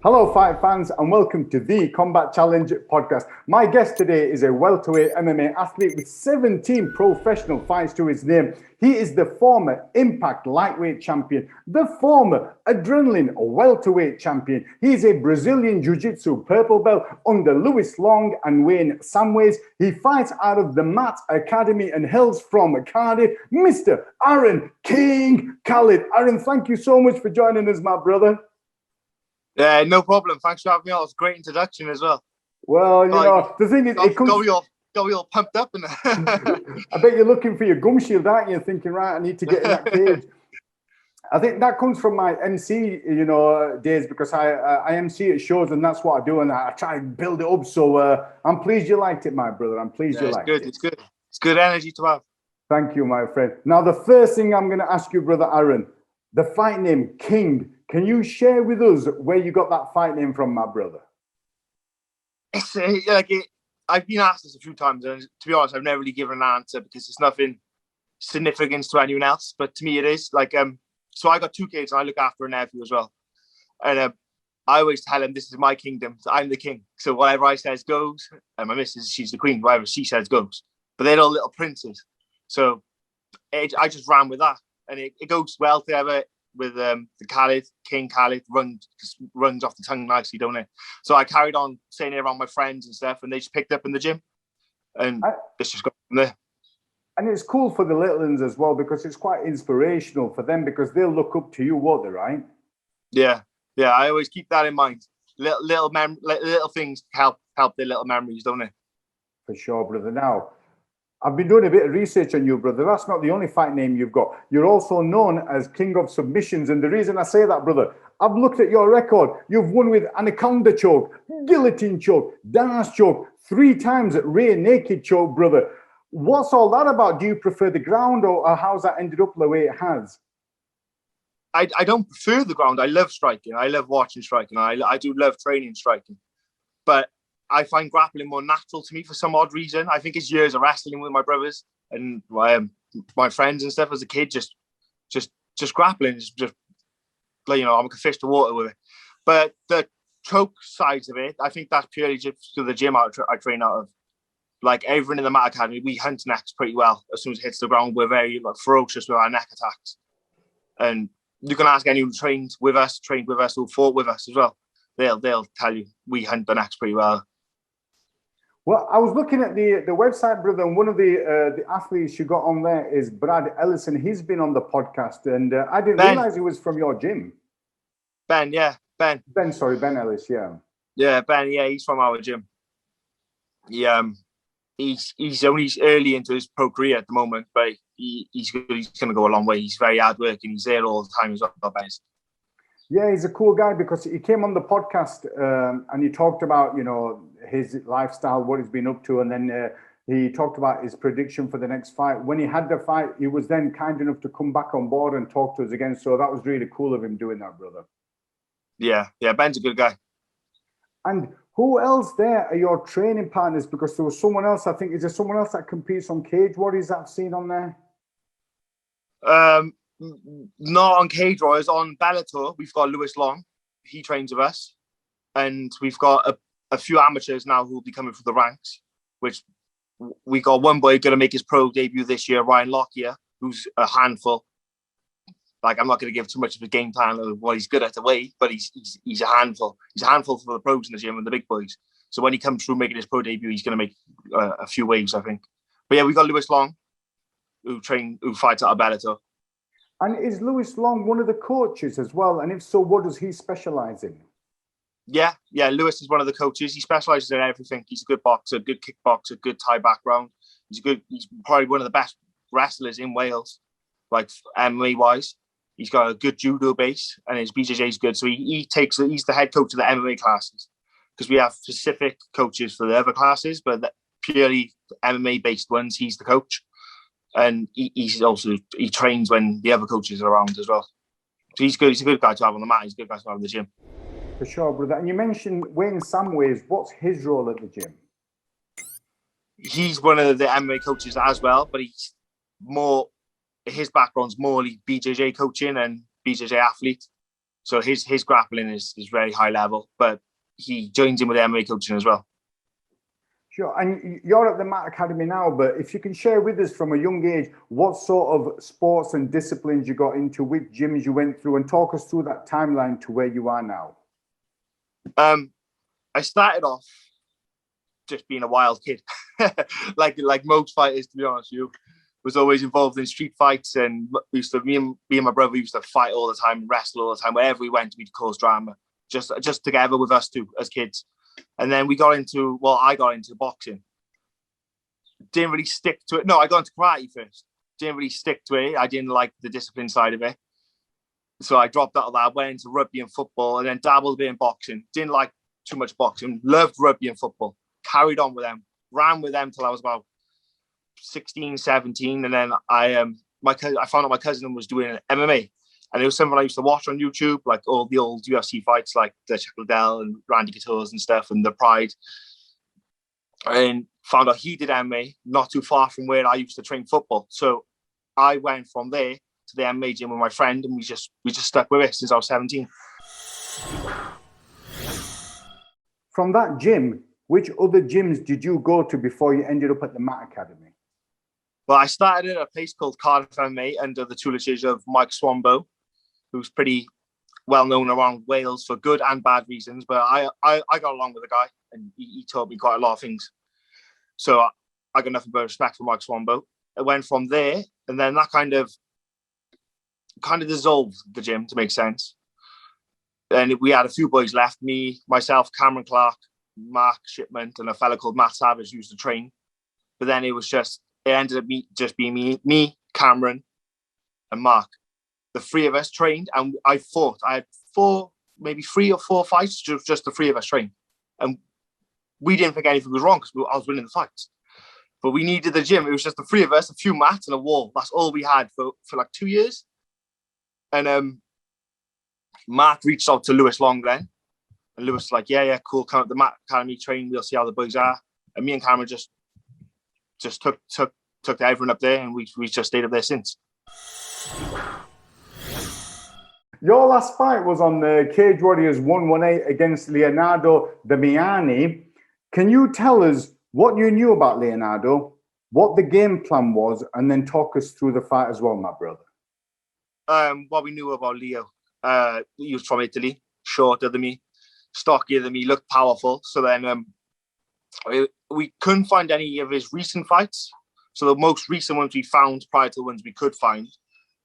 Hello, fight fans, and welcome to the Combat Challenge podcast. My guest today is a welterweight MMA athlete with 17 professional fights to his name. He is the former Impact lightweight champion, the former Adrenaline welterweight champion. He is a Brazilian Jiu-Jitsu purple belt under Lewis Long and Wayne Samways. He fights out of the Mat Academy and hails from Cardiff, Mr. Aaron King Khalid. Aaron, thank you so much for joining us, my brother. Yeah, no problem. Thanks for having me on. It's a great introduction as well. Well, the thing is, it comes... Got me all pumped up. And I bet you're looking for your gum shield, aren't you? Thinking, right, I need to get in that cage. I think that comes from my MC, days, because I MC at shows, and that's what I do, and I try to build it up. So I'm pleased you liked it, my brother. I'm pleased you liked it. It's good. It's good energy to have. Thank you, my friend. Now, the first thing I'm going to ask you, brother Aaron, the fight name, King. Can you share with us where you got that fight name from, my brother? It's I've been asked this a few times, and to be honest, I've never really given an answer because it's nothing significant to anyone else. But to me, it is. So I got two kids, and I look after a nephew as well. And I always tell him, this is my kingdom. I'm the king. So whatever I says goes. And my missus, she's the queen. Whatever she says goes. But they're all little princes. So I just ran with that. And it goes well together with the Khalid, King Khalid, runs off the tongue nicely, don't it? So I carried on saying it around my friends and stuff, and they just picked up in the gym. And it's just got from there. And it's cool for the little ones as well, because it's quite inspirational for them, because they'll look up to you, won't they, right? Yeah. I always keep that in mind. Little things help their little memories, don't they? For sure, brother. Now, I've been doing a bit of research on you, brother. That's not the only fight name you've got. You're also known as King of Submissions. And the reason I say that, brother, I've looked at your record. You've won with Anaconda choke, guillotine choke, dance choke, 3 times rear naked choke, brother. What's all that about? Do you prefer the ground, or how's that ended up the way it has? I don't prefer the ground. I love striking. I love watching striking. I do love training striking. But I find grappling more natural to me for some odd reason. I think it's years of wrestling with my brothers and my friends and stuff as a kid. Just grappling is just like, I'm a fish to water with it. But the choke sides of it, I think that's purely just to the gym I train out of. Like everyone in the Mat Academy, we hunt necks pretty well. As soon as it hits the ground, we're very ferocious with our neck attacks. And you can ask anyone who trained with us, who fought with us as well. They'll tell you we hunt the necks pretty well. Well, I was looking at the website, brother, and one of the athletes you got on there is Brad Ellison. He's been on the podcast, and I didn't realize he was from your gym. Ben Ben Ellis, yeah. Yeah, Ben, yeah, he's from our gym. He's only early into his pro career at the moment, but he's good. He's going to go a long way. He's very hard working. He's there all the time as well, Ben. Yeah, he's a cool guy because he came on the podcast and he talked about, his lifestyle, what he's been up to. And then he talked about his prediction for the next fight. When he had the fight, he was then kind enough to come back on board and talk to us again. So that was really cool of him doing that, brother. Yeah, Ben's a good guy. And who else there are your training partners? Because there was someone else, I think, is there someone else that competes on Cagewarriors that I've seen on there? Not on Cagewarriors. On Bellator, we've got Lewis Long. He trains with us. And we've got a few amateurs now who will be coming through the ranks, which we got one boy going to make his pro debut this year, Ryan Lockyer, who's a handful. Like, I'm not going to give too much of a game plan of what he's good at the weight, but he's a handful. He's a handful for the pros in the gym and the big boys. So when he comes through making his pro debut, he's going to make a few waves, I think. But yeah, we got Lewis Long, who fights out of Bellator. And is Lewis Long one of the coaches as well? And if so, what does he specialize in? Yeah. Lewis is one of the coaches. He specializes in everything. He's a good boxer, good kickboxer, good Thai background. He's probably one of the best wrestlers in Wales, like MMA wise. He's got a good judo base and his BJJ is good. So he's the head coach of the MMA classes, because we have specific coaches for the other classes, but purely MMA based ones, he's the coach. And he trains when the other coaches are around as well. So he's good. He's a good guy to have on the mat. He's a good guy to have in the gym. For sure, brother. And you mentioned Wayne Samways. What's his role at the gym? He's one of the MMA coaches as well, but his background's more BJJ coaching and BJJ athlete. So his grappling is very high level, but he joins in with MMA coaching as well. Sure. And you're at the Matt Academy now, but if you can share with us from a young age, what sort of sports and disciplines you got into, which gyms you went through, and talk us through that timeline to where you are now. I started off just being a wild kid, like most fighters, to be honest with you. Was always involved in street fights, and me and my brother used to fight all the time, wrestle all the time. Wherever we went, we'd cause drama, just together with us two as kids. And then I got into boxing. Didn't really stick to it. No, I got into karate first. Didn't really stick to it. I didn't like the discipline side of it. So I dropped out of that, went into rugby and football, and then dabbled a bit in boxing. Didn't like too much boxing. Loved rugby and football. Carried on with them. Ran with them till I was about 16, 17. And then I found out my cousin was doing MMA. And it was something I used to watch on YouTube, like all the old UFC fights, like the Chuck Liddell and Randy Couture's and stuff, and the Pride. And found out he did MMA not too far from where I used to train football. So I went from there to the MMA gym with my friend, and we just stuck with it since I was 17. From that gym, which other gyms did you go to before you ended up at the Matt Academy? Well, I started at a place called Cardiff MMA under the tutelage of Mike Swambo, who's pretty well known around Wales for good and bad reasons. But I got along with the guy, and he taught me quite a lot of things. So I got nothing but respect for Mike Swambo. I went from there, and then that kind of dissolved the gym, to make sense. And we had a few boys left, me, myself, Cameron Clark, Mark Shipment, and a fella called Matt Savage who used to train. But then it ended up just being me, Cameron, and Mark. The three of us trained, and I fought. I had maybe 3 or 4 fights, just the three of us trained. And we didn't think anything was wrong because I was winning the fights. But we needed the gym. It was just the three of us, a few mats and a wall. That's all we had for like 2 years. And Mark reached out to Lewis Longlen. And Lewis was like, yeah, cool. Come up the Matt Academy, train. We'll see how the boys are. And me and Cameron just took everyone up there, and we just stayed up there since. Your last fight was on the Cagewarriors 118 against Leonardo Damiani. Can you tell us what you knew about Leonardo, what the game plan was, and then talk us through the fight as well, my brother? What we knew about Leo, he was from Italy, shorter than me, stockier than me, looked powerful. So then we couldn't find any of his recent fights. So the most recent ones we found prior to the ones we could find,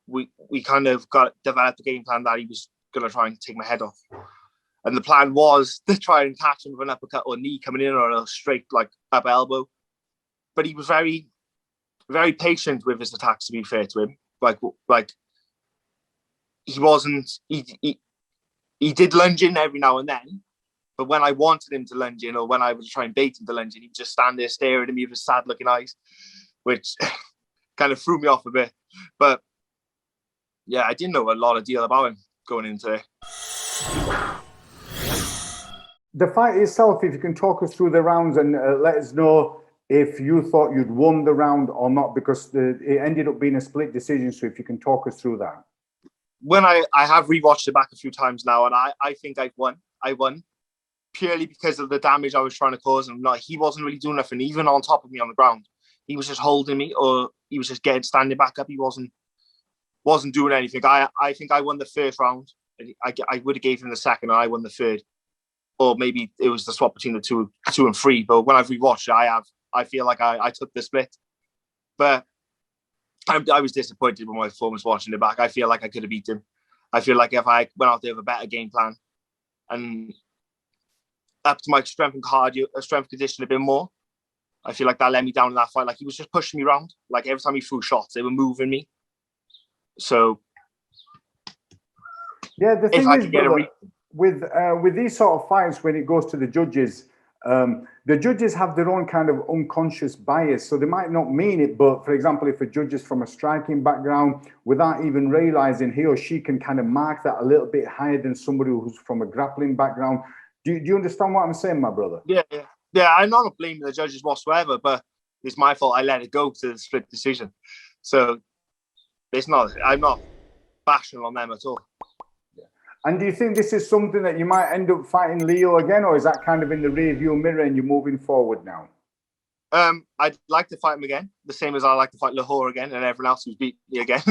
we kind of developed a game plan that he was going to try and take my head off. And the plan was to try and catch him with an uppercut or knee coming in, or a straight like up elbow. But he was very, very patient with his attacks, to be fair to him. Like he wasn't, he did lunge in every now and then. But when I wanted him to lunge in, or when I was trying to bait him to lunge in, he'd just stand there staring at me with his sad looking eyes, which kind of threw me off a bit. But yeah, I didn't know a lot of deal about him going into it. The fight itself, if you can talk us through the rounds and let us know if you thought you'd won the round or not, because it ended up being a split decision. So if you can talk us through that. When I have rewatched it back a few times now, and I think I won purely because of the damage I was trying to cause him. Like, he wasn't really doing nothing, even on top of me on the ground. He was just holding me, or he was just standing back up. He wasn't doing anything. I think I won the first round. I would have gave him the second, and I won the third. Or maybe it was the swap between the two and three. But when I've rewatched it, I feel like I took the split. But I was disappointed with my performance watching it back. I feel like I could have beat him. I feel like if I went out there with a better game plan and up to my strength and cardio, strength condition a bit more, I feel like that let me down in that fight. Like, he was just pushing me around. Like, every time he threw shots, they were moving me. So yeah, the thing is, brother, with these sort of fights, when it goes to the judges have their own kind of unconscious bias, so they might not mean it, but for example, if a judge is from a striking background, without even realizing, he or she can kind of mark that a little bit higher than somebody who's from a grappling background. Do you understand what I'm saying, my brother? Yeah. I'm not blaming the judges whatsoever, but it's my fault. I let it go to the split decision. So I'm not bashing on them at all. And do you think this is something that you might end up fighting Leo again, or is that kind of in the rearview mirror and you're moving forward now? I'd like to fight him again, the same as I like to fight Lahore again and everyone else who's beat me again,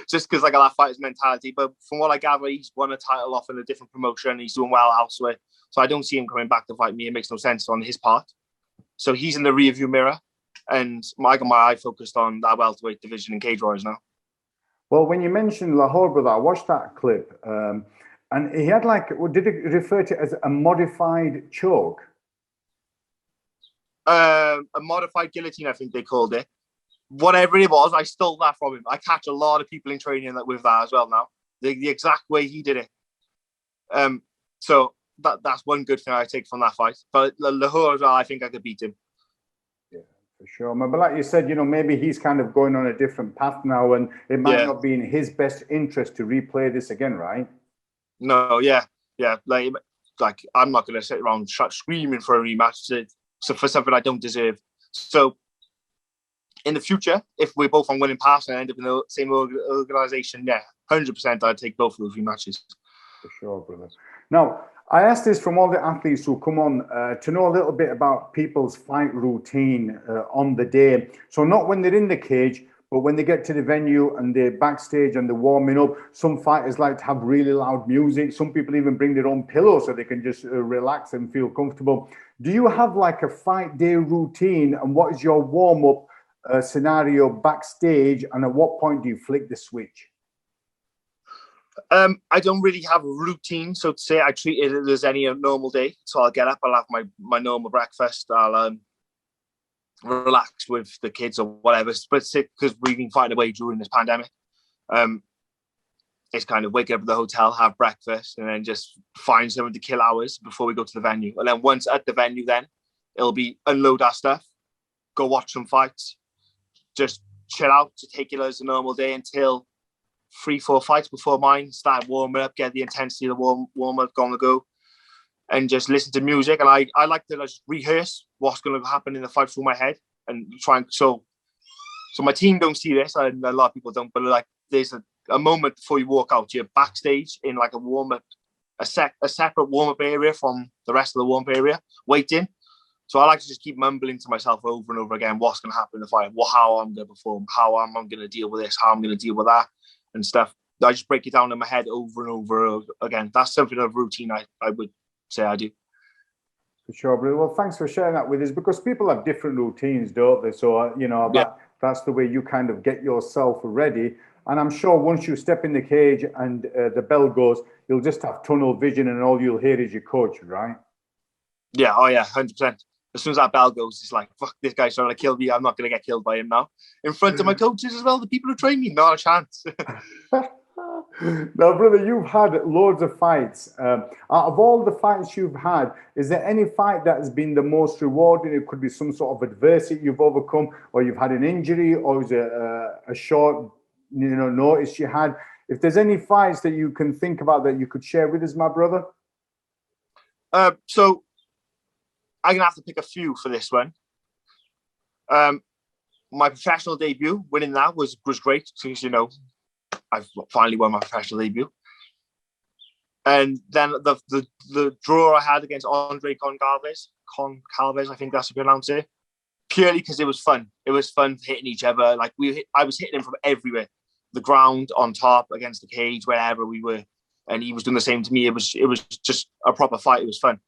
just because I got that fighter's mentality. But from what I gather, he's won a title off in a different promotion. He's doing well elsewhere. So I don't see him coming back to fight me. It makes no sense on his part. So he's in the rearview mirror. And I got my eye focused on that welterweight division in Cagewarriors now. Well, when you mentioned Lahore, brother, I watched that clip. And he had did it refer to it as a modified choke? A modified guillotine, I think they called it. Whatever it was, I stole that from him. I catch a lot of people in training with that as well now. The exact way he did it. So that's one good thing I take from that fight. But Lahore as well, I think I could beat him. Yeah, for sure. But like you said, maybe he's kind of going on a different path now, and it might not be in his best interest to replay this again, right? No, yeah. Like I'm not going to sit around screaming for a rematch. So for something I don't deserve. So in the future, if we're both on winning paths and end up in the same organisation, 100% I'd take both of those rematches. For sure, brother. Now, I asked this from all the athletes who come on to know a little bit about people's fight routine on the day. So not when they're in the cage, but when they get to the venue and they're backstage and they're warming up. Some fighters like to have really loud music. Some people even bring their own pillow so they can just relax and feel comfortable. Do you have like a fight day routine, and what is your warm-up scenario backstage, and at what point do you flick the switch? I don't really have a routine, so to say. I treat it as any normal day. So I'll get up, I'll have my normal breakfast, I'll relax with the kids or whatever. But because we've been fighting away during this pandemic, it's kind of wake up at the hotel, have breakfast, and then just find something to kill hours before we go to the venue. And then once at the venue, then it'll be unload our stuff, go watch some fights, just chill out, to take it as a normal day until 3-4 fights before mine, start warming up, get the intensity of the warm up going to go, and just listen to music. And I like to just rehearse what's going to happen in the fight through my head and try and so my team don't see this, and a lot of people don't, but like there's a moment before you walk out, you're backstage in like a warm up, a separate warm up area from the rest of the warm up area, waiting. So I like to just keep mumbling to myself over and over again what's going to happen in the fight, how I'm going to perform, how am I going to deal with this, how I'm going to deal with that and stuff. I just break it down in my head over and over again. That's something of a routine I would say I do. For sure, brother. Well, thanks for sharing that with us, because people have different routines, don't they? So, that's the way you kind of get yourself ready. And I'm sure once you step in the cage and the bell goes, you'll just have tunnel vision and all you'll hear is your coach, right? Yeah, 100%. As soon as that bell goes, it's like, fuck, this guy's trying to kill me. I'm not going to get killed by him now. In front of my coaches as well, the people who train me, not a chance. Now, brother, you've had loads of fights. Out of all the fights you've had, is there any fight that has been the most rewarding? It could be some sort of adversity you've overcome, or you've had an injury, or is it a short notice you had? If there's any fights that you can think about that you could share with us, my brother. So I'm going to have to pick a few for this one. My professional debut, winning that was great, because, I've finally won my professional debut. And then the draw I had against Andre Concalves, I think that's how you pronounce it, purely because it was fun. It was fun hitting each other. Like I was hitting him from everywhere. The ground, on top, against the cage, wherever we were. And he was doing the same to me. It was just a proper fight. It was fun.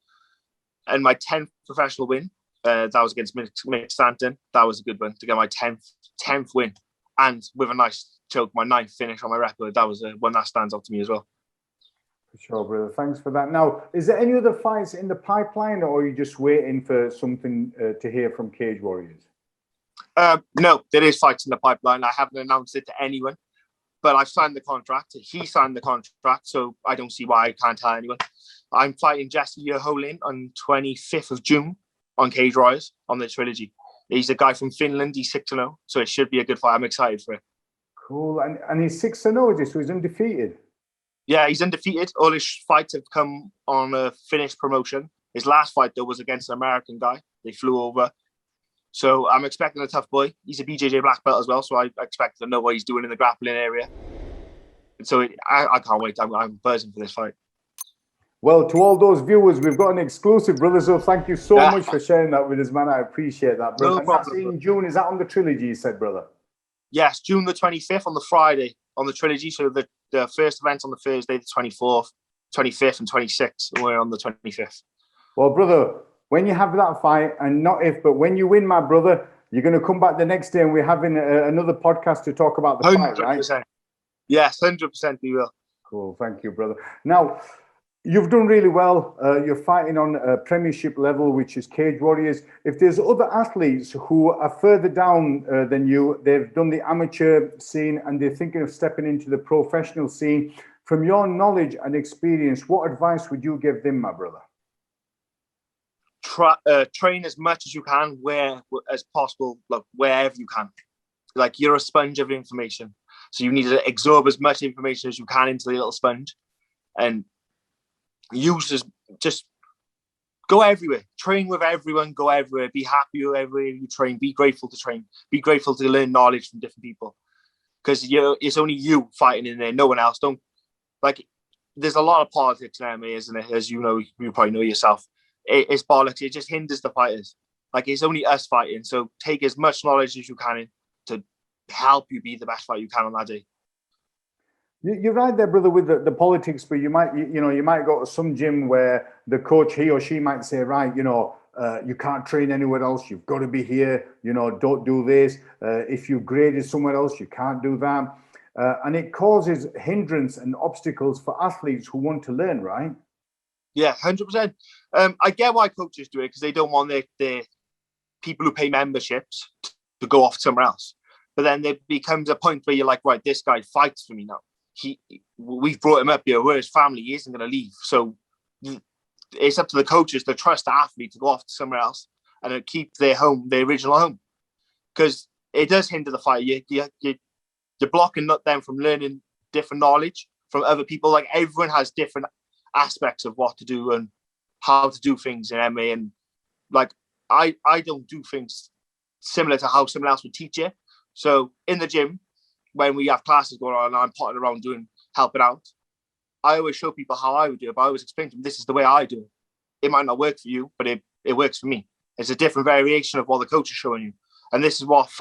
And my 10th professional win, that was against Mick Stanton. That was a good one, to get my 10th win. And with a nice choke, my 9th finish on my record. That was one that stands out to me as well. For sure, brother. Thanks for that. Now, is there any other fights in the pipeline, or are you just waiting for something to hear from Cagewarriors? No, there is fights in the pipeline. I haven't announced it to anyone, but I've signed the contract. He signed the contract, so I don't see why I can't tell anyone. I'm fighting Jesse Yeholin on 25th of June on Cagewarriors on the trilogy. He's a guy from Finland. He's 6-0, so it should be a good fight. I'm excited for it. Cool. And he's 6-0, so he's undefeated. Yeah, he's undefeated. All his fights have come on a finished promotion. His last fight, though, was against an American guy. They flew over. So I'm expecting a tough boy. He's a BJJ black belt as well, so I expect to know what he's doing in the grappling area. And so I can't wait. I'm buzzing for this fight. Well, to all those viewers, we've got an exclusive, brother. So thank you so much for sharing that with us, man. I appreciate that, brother. No and problem, that's in June. Is that on the trilogy, you said, brother? Yes, June the 25th on the Friday on the trilogy. So the first event's on the Thursday, the 24th, 25th, and 26th. And we're on the 25th. Well, brother, when you have that fight, and not if, but when you win, my brother, you're going to come back the next day and we're having another podcast to talk about the 100%. fight, right? Yes, 100% we will. Cool. Thank you, brother. Now, you've done really well. You're fighting on a premiership level, which is Cagewarriors. If there's other athletes who are further down than you, they've done the amateur scene and they're thinking of stepping into the professional scene, from your knowledge and experience, what advice would you give them, my brother? Train as much as you can, where as possible, like wherever you can. Like you're a sponge of information, so you need to absorb as much information as you can into the little sponge, and just go everywhere. Train with everyone. Go everywhere. Be happy with everywhere you train. Be grateful to train. Be grateful to learn knowledge from different people, because it's only you fighting in there. No one else. Don't like. There's a lot of politics in MMA, isn't it? As you know, you probably know yourself. It's bollocks. It just hinders the fighters. Like it's only us fighting. So take as much knowledge as you can to help you be the best fighter you can on that day. You're right there, brother, with the politics, but you might go to some gym where the coach, he or she might say, right, you can't train anywhere else. You've got to be here. Don't do this. If you graded somewhere else, you can't do that. And it causes hindrance and obstacles for athletes who want to learn, right? Yeah, 100%. I get why coaches do it, because they don't want their people who pay memberships to go off somewhere else. But then there becomes a point where you're like, right, this guy fights for me now. We've brought him up here. We're his family. He isn't going to leave. So it's up to the coaches to trust the athlete to go off to somewhere else and keep their original home, because it does hinder the fight. You're blocking them from learning different knowledge from other people. Like everyone has different aspects of what to do and how to do things in MMA, and like I don't do things similar to how someone else would teach it. So in the gym, when we have classes going on and I'm potting around helping out, I always show people how I would do it, but I always explain to them, this is the way I do it. It might not work for you, but it works for me. It's a different variation of what the coach is showing you. And this is what some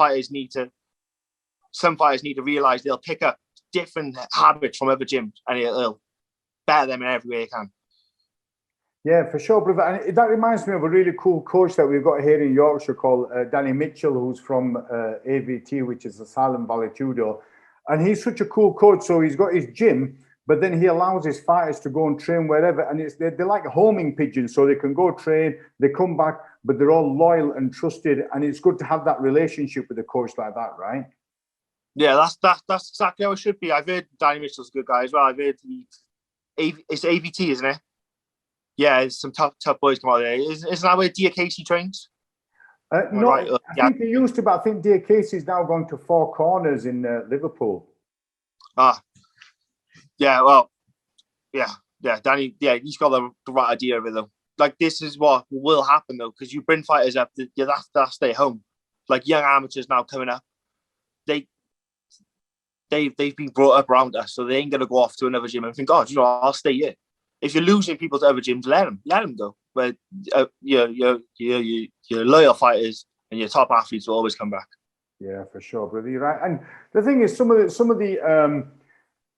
fighters need to realize. They'll pick up different habits from other gyms and it'll better them in every way it can. Yeah, for sure, brother. And that reminds me of a really cool coach that we've got here in Yorkshire called Danny Mitchell, who's from AVT, which is Asylum Valley Judo. And he's such a cool coach. So he's got his gym, but then he allows his fighters to go and train wherever. And they're like homing pigeons. So they can go train, they come back, but they're all loyal and trusted. And it's good to have that relationship with a coach like that, right? Yeah, that's exactly how it should be. I've heard Danny Mitchell's a good guy as well. I've heard it's AVT, isn't it? Yeah, there's some tough boys come out there. Isn't that where Dia Casey trains? No, right. I think he used to, but I think Dia Casey's now gone to Four Corners in Liverpool. Yeah, well, yeah, Danny, yeah, he's got the right idea of it though. Like this is what will happen though, because you bring fighters up, you have to stay home. Like young amateurs now coming up, they've been brought up around us, so they ain't gonna go off to another gym and think, oh, I'll stay here. If you're losing people to other gyms, let them go. But your loyal fighters and your top athletes will always come back. Yeah, for sure, brother. You're right. And the thing is, some of the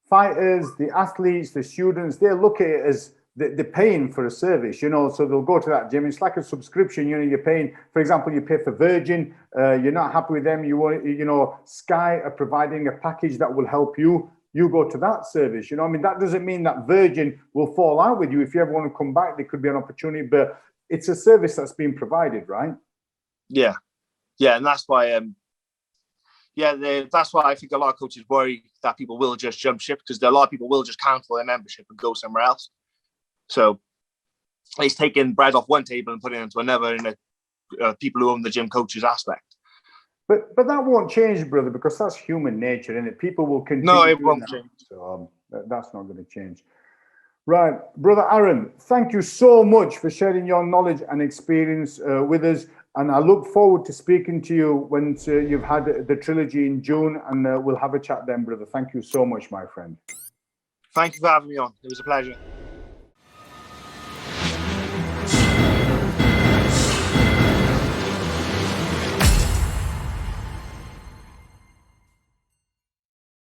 fighters, the athletes, the students, they look at it as they're paying for a service, so they'll go to that gym. It's like a subscription, you're paying. For example, you pay for Virgin, you're not happy with them, you want, Sky are providing a package that will help you. You go to that service, that doesn't mean that Virgin will fall out with you. If you ever want to come back, there could be an opportunity, but it's a service that's being provided, right? Yeah. And that's why, that's why I think a lot of coaches worry that people will just jump ship, because a lot of people will just cancel their membership and go somewhere else. So it's taking bread off one table and putting it into another in a people who own the gym coaches aspect. But that won't change, brother, because that's human nature, isn't it? People will continue. No, it won't change. So that's not going to change. Right, brother Aaron, thank you so much for sharing your knowledge and experience with us. And I look forward to speaking to you when you've had the trilogy in June, and we'll have a chat then, brother. Thank you so much, my friend. Thank you for having me on. It was a pleasure.